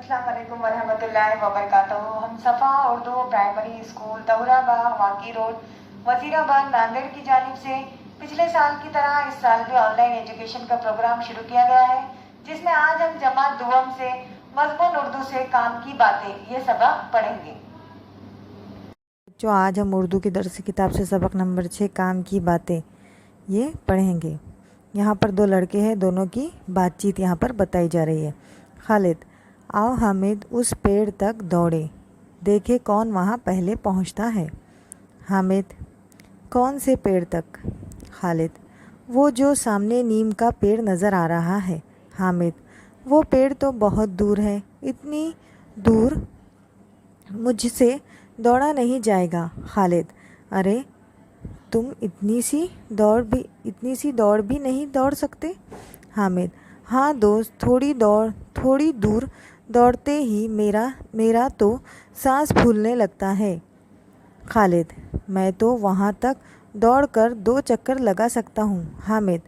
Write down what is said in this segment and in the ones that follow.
अस्सलाम वालेकुम वरहमतुल्लाहि वबरकातुहू। हम सफ़ा उर्दू प्राइमरी स्कूल तहुराबाग वाकी रोड वजीराबाद नांदेड़ की जानिब से पिछले साल की तरह इस साल भी ऑनलाइन एजुकेशन का प्रोग्राम शुरू किया गया है, जिसमें आज हम जमात दुआम से मज़मून उर्दू से काम की बातें ये सबक पढ़ेंगे। जो आज हम उर्दू की दर्स किताब से सबक नंबर 6 काम की बातें ये पढ़ेंगे। यहाँ पर दो लड़के हैं, दोनों की बातचीत यहाँ पर बताई जा रही है। खालिद, आओ हामिद उस पेड़ तक दौड़े, देखे कौन वहाँ पहले पहुँचता है। हामिद, कौन से पेड़ तक? खालिद, वो जो सामने नीम का पेड़ नज़र आ रहा है। हामिद, वो पेड़ तो बहुत दूर है, इतनी दूर मुझसे दौड़ा नहीं जाएगा। खालिद, अरे तुम इतनी सी दौड़ भी नहीं दौड़ सकते। हामिद, हाँ दोस्त, थोड़ी दूर दौड़ते ही मेरा तो सांस फूलने लगता है। खालिद, मैं तो वहाँ तक दौड़कर 2 चक्कर लगा सकता हूँ। हामिद,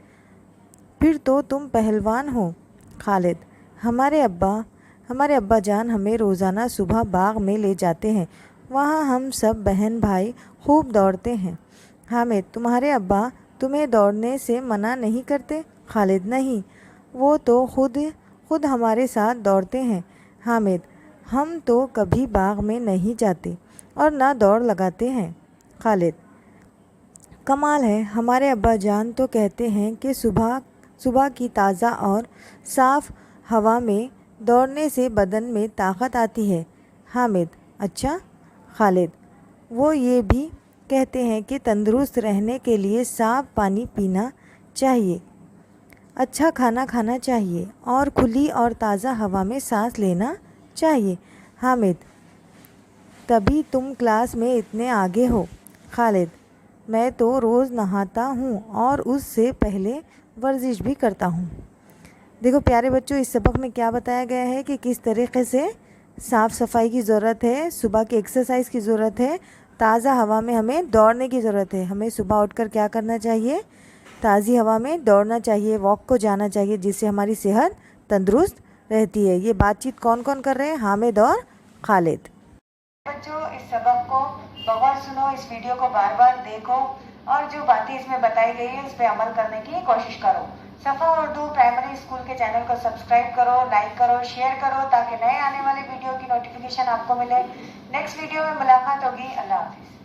फिर तो तुम पहलवान हो। खालिद, हमारे अब्बा जान हमें रोज़ाना सुबह बाग में ले जाते हैं, वहाँ हम सब बहन भाई खूब दौड़ते हैं। हामिद, तुम्हारे अब्बा तुम्हें दौड़ने से मना नहीं करते? खालिद, नहीं, वो तो खुद हमारे साथ दौड़ते हैं। हामिद, हम तो कभी बाग में नहीं जाते और ना दौड़ लगाते हैं। खालिद, कमाल है, हमारे अब्बा जान तो कहते हैं कि सुबह की ताज़ा और साफ़ हवा में दौड़ने से बदन में ताकत आती है। हामिद, अच्छा। खालिद, वो ये भी कहते हैं कि तंदुरुस्त रहने के लिए साफ़ पानी पीना चाहिए, अच्छा खाना खाना चाहिए और खुली और ताज़ा हवा में सांस लेना चाहिए। हामिद, तभी तुम क्लास में इतने आगे हो। खालिद, मैं तो रोज़ नहाता हूँ और उससे पहले वर्जिश भी करता हूँ। देखो प्यारे बच्चों, इस सबक में क्या बताया गया है कि किस तरीके से साफ़ सफाई की ज़रूरत है, सुबह की एक्सरसाइज की ज़रूरत है, ताज़ा हवा में हमें दौड़ने की ज़रूरत है। हमें सुबह उठकर क्या करना चाहिए? ताज़ी हवा में दौड़ना चाहिए, वॉक को जाना चाहिए, जिससे हमारी सेहत तंदुरुस्त रहती है। ये बातचीत कौन कौन कर रहे हैं? हामिद और खालिद। बच्चों, इस सबक को बगौर सुनो, इस वीडियो को बार बार देखो और जो बातें इसमें बताई गई है उस पर अमल करने की कोशिश करो। सफ़ा उर्दू प्राइमरी स्कूल के चैनल को सब्सक्राइब करो, लाइक करो, शेयर करो, ताकि नए आने वाले वीडियो की नोटिफिकेशन आपको मिले। नेक्स्ट वीडियो में मुलाकात होगी। अल्लाह हाफिज़।